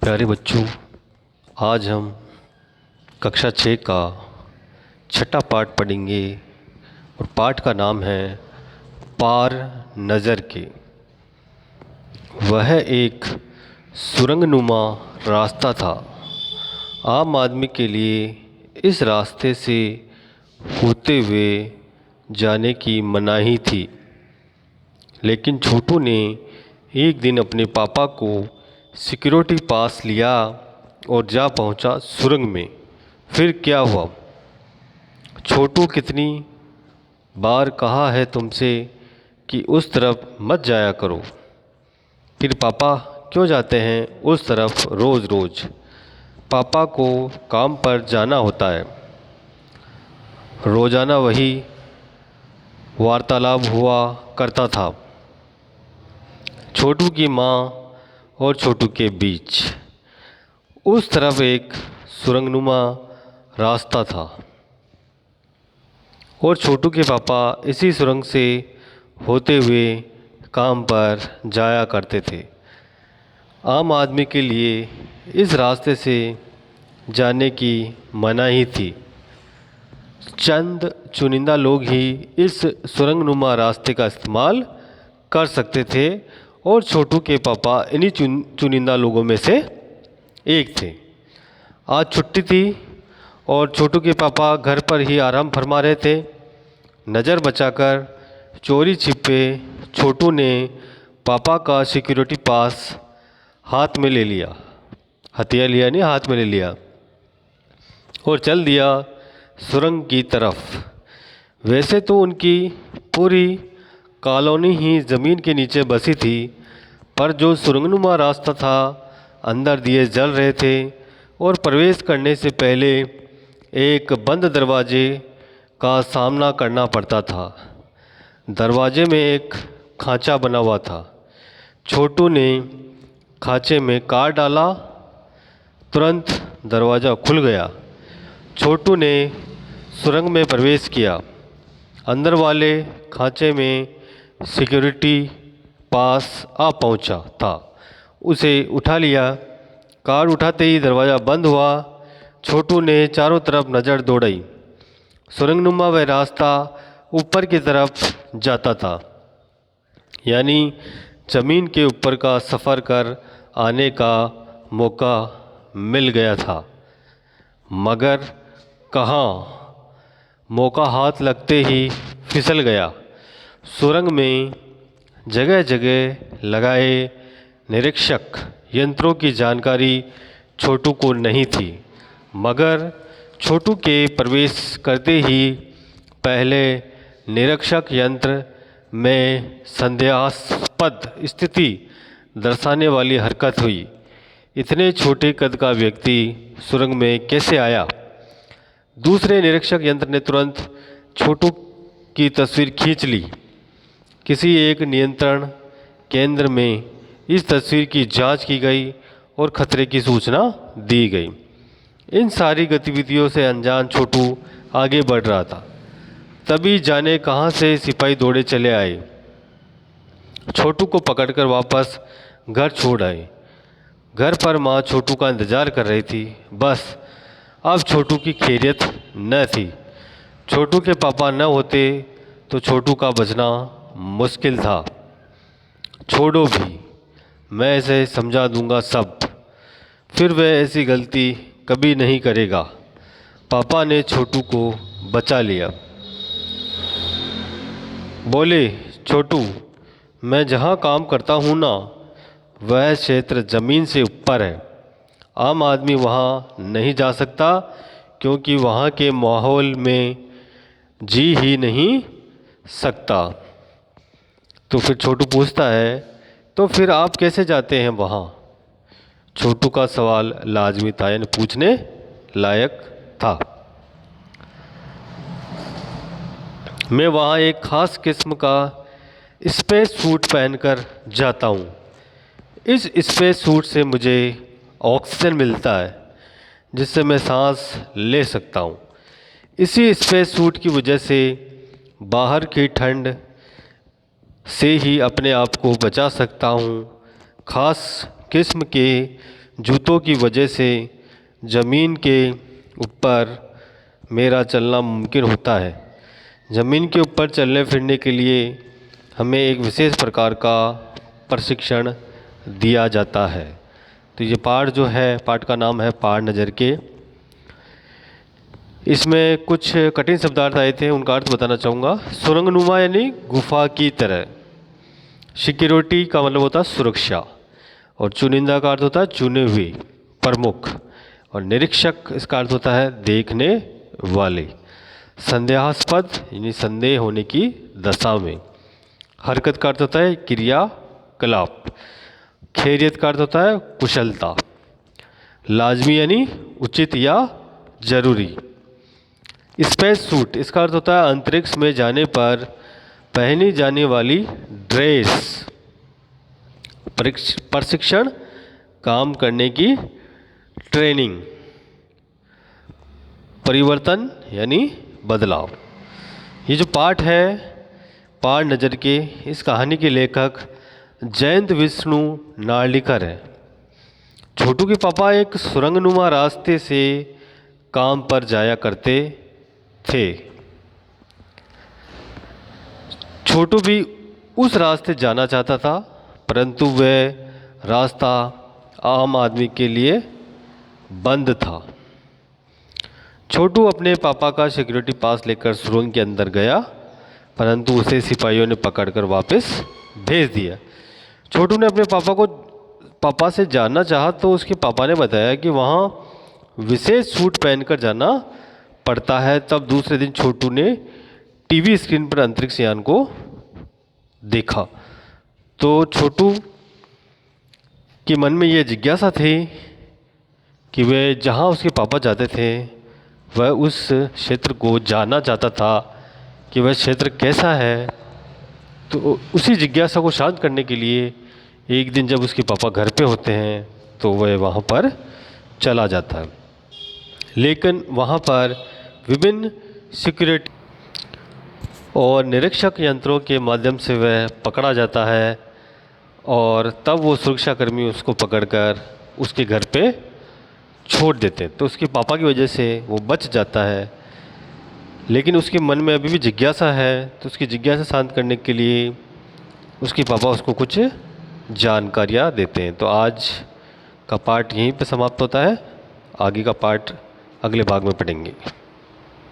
प्यारे बच्चों, आज हम कक्षा 6 का छठा पाठ पढ़ेंगे और पाठ का नाम है पार नज़र के। वह एक सुरंगनुमा रास्ता था। आम आदमी के लिए इस रास्ते से होते हुए जाने की मनाही थी, लेकिन छोटू ने एक दिन अपने पापा को सिक्योरिटी पास लिया और जा पहुंचा सुरंग में। फिर क्या हुआ? छोटू, कितनी बार कहा है तुमसे कि उस तरफ मत जाया करो। फिर पापा क्यों जाते हैं उस तरफ रोज़ रोज़? पापा को काम पर जाना होता है। रोज़ाना वही वार्तालाप हुआ करता था छोटू की माँ और छोटू के बीच। उस तरफ एक सुरंगनुमा रास्ता था और छोटू के पापा इसी सुरंग से होते हुए काम पर जाया करते थे। आम आदमी के लिए इस रास्ते से जाने की मनाही थी। चंद चुनिंदा लोग ही इस सुरंगनुमा रास्ते का इस्तेमाल कर सकते थे और छोटू के पापा इन्हीं चुनिंदा लोगों में से एक थे। आज छुट्टी थी और छोटू के पापा घर पर ही आराम फरमा रहे थे। नज़र बचाकर चोरी छिपे छोटू ने पापा का सिक्योरिटी पास हाथ में ले लिया। हथियार लिया नहीं, हाथ में ले लिया और चल दिया सुरंग की तरफ। वैसे तो उनकी पूरी कॉलोनी ही ज़मीन के नीचे बसी थी, पर जो सुरंगनुमा रास्ता था, अंदर दिए जल रहे थे और प्रवेश करने से पहले एक बंद दरवाजे का सामना करना पड़ता था। दरवाजे में एक खांचा बना हुआ था। छोटू ने खांचे में कार डाला, तुरंत दरवाज़ा खुल गया। छोटू ने सुरंग में प्रवेश किया। अंदर वाले खांचे में सिक्योरिटी पास आ पहुंचा था। उसे उठा लिया। कार उठाते ही दरवाज़ा बंद हुआ। छोटू ने चारों तरफ नज़र दौड़ाई। सुरंगनुमा वह रास्ता ऊपर की तरफ जाता था, यानी ज़मीन के ऊपर का सफ़र कर आने का मौका मिल गया था। मगर कहाँ, मौका हाथ लगते ही फिसल गया। सुरंग में जगह जगह लगाए निरीक्षक यंत्रों की जानकारी छोटू को नहीं थी, मगर छोटू के प्रवेश करते ही पहले निरीक्षक यंत्र में संदेहास्पद स्थिति दर्शाने वाली हरकत हुई। इतने छोटे कद का व्यक्ति सुरंग में कैसे आया? दूसरे निरीक्षक यंत्र ने तुरंत छोटू की तस्वीर खींच ली। किसी एक नियंत्रण केंद्र में इस तस्वीर की जांच की गई और खतरे की सूचना दी गई। इन सारी गतिविधियों से अनजान छोटू आगे बढ़ रहा था। तभी जाने कहां से सिपाही दौड़े चले आए। छोटू को पकड़कर वापस घर छोड़ आए। घर पर माँ छोटू का इंतज़ार कर रही थी। बस अब छोटू की खैरियत न थी। छोटू के पापा न होते तो छोटू का बचना मुश्किल था। छोड़ो भी, मैं इसे समझा दूंगा सब, फिर वह ऐसी गलती कभी नहीं करेगा। पापा ने छोटू को बचा लिया। बोले, छोटू, मैं जहाँ काम करता हूँ ना, वह क्षेत्र ज़मीन से ऊपर है। आम आदमी वहाँ नहीं जा सकता, क्योंकि वहाँ के माहौल में जी ही नहीं सकता। तो फिर छोटू पूछता है, तो फिर आप कैसे जाते हैं वहाँ? छोटू का सवाल लाजमी था, यानी पूछने लायक था। मैं वहाँ एक ख़ास किस्म का स्पेस सूट पहनकर जाता हूँ। इस स्पेस सूट से मुझे ऑक्सीजन मिलता है, जिससे मैं सांस ले सकता हूँ। इसी स्पेस सूट की वजह से बाहर की ठंड से ही अपने आप को बचा सकता हूँ। ख़ास किस्म के जूतों की वजह से ज़मीन के ऊपर मेरा चलना मुमकिन होता है। ज़मीन के ऊपर चलने फिरने के लिए हमें एक विशेष प्रकार का प्रशिक्षण दिया जाता है। तो ये पाठ जो है, पाठ का नाम है पाठ नज़र के। इसमें कुछ कठिन शब्दार्थ आए थे, उनका अर्थ बताना चाहूँगा। सुरंगनुमा यानी गुफा की तरह। सिक्योरिटी का मतलब होता है सुरक्षा, और चुनिंदा का अर्थ होता है चुने हुए, प्रमुख। और निरीक्षक इसका अर्थ होता है देखने वाले। संदेहास्पद यानी संदेह होने की दशा में। हरकत का अर्थ होता है क्रियाकलाप। खैरियत का अर्थ होता है कुशलता। लाजमी यानी उचित या जरूरी। स्पेस सूट इसका अर्थ होता है अंतरिक्ष में जाने पर पहनी जाने वाली ड्रेस। प्रशिक्षण, काम करने की ट्रेनिंग। परिवर्तन यानी बदलाव। ये जो पाठ है पाठ नज़र के, इस कहानी के लेखक जयंत विष्णु नार्लिकर हैं। छोटू के पापा एक सुरंगनुमा रास्ते से काम पर जाया करते थे। छोटू भी उस रास्ते जाना चाहता था, परंतु वह रास्ता आम आदमी के लिए बंद था। छोटू अपने पापा का सिक्योरिटी पास लेकर सुरंग के अंदर गया, परंतु उसे सिपाहियों ने पकड़कर वापस भेज दिया। छोटू ने अपने पापा से जानना चाहा तो उसके पापा ने बताया कि वहाँ विशेष सूट पहनकर जाना पड़ता है। तब दूसरे दिन छोटू ने टीवी स्क्रीन पर अंतरिक्ष यान को देखा। तो छोटू के मन में यह जिज्ञासा थी कि वह जहाँ उसके पापा जाते थे वह उस क्षेत्र को जानना चाहता था कि वह क्षेत्र कैसा है। तो उसी जिज्ञासा को शांत करने के लिए एक दिन जब उसके पापा घर पे होते हैं तो वह वहाँ पर चला जाता है। लेकिन वहाँ पर विभिन्न सिक्योरिटी और निरीक्षक यंत्रों के माध्यम से वह पकड़ा जाता है, और तब वो सुरक्षाकर्मी उसको पकड़कर उसके घर पे छोड़ देते हैं। तो उसके पापा की वजह से वो बच जाता है, लेकिन उसके मन में अभी भी जिज्ञासा है। तो उसकी जिज्ञासा शांत करने के लिए उसके पापा उसको कुछ जानकारियाँ देते हैं। तो आज का पाठ यहीं पे समाप्त होता है। आगे का पाठ अगले भाग में पढ़ेंगे।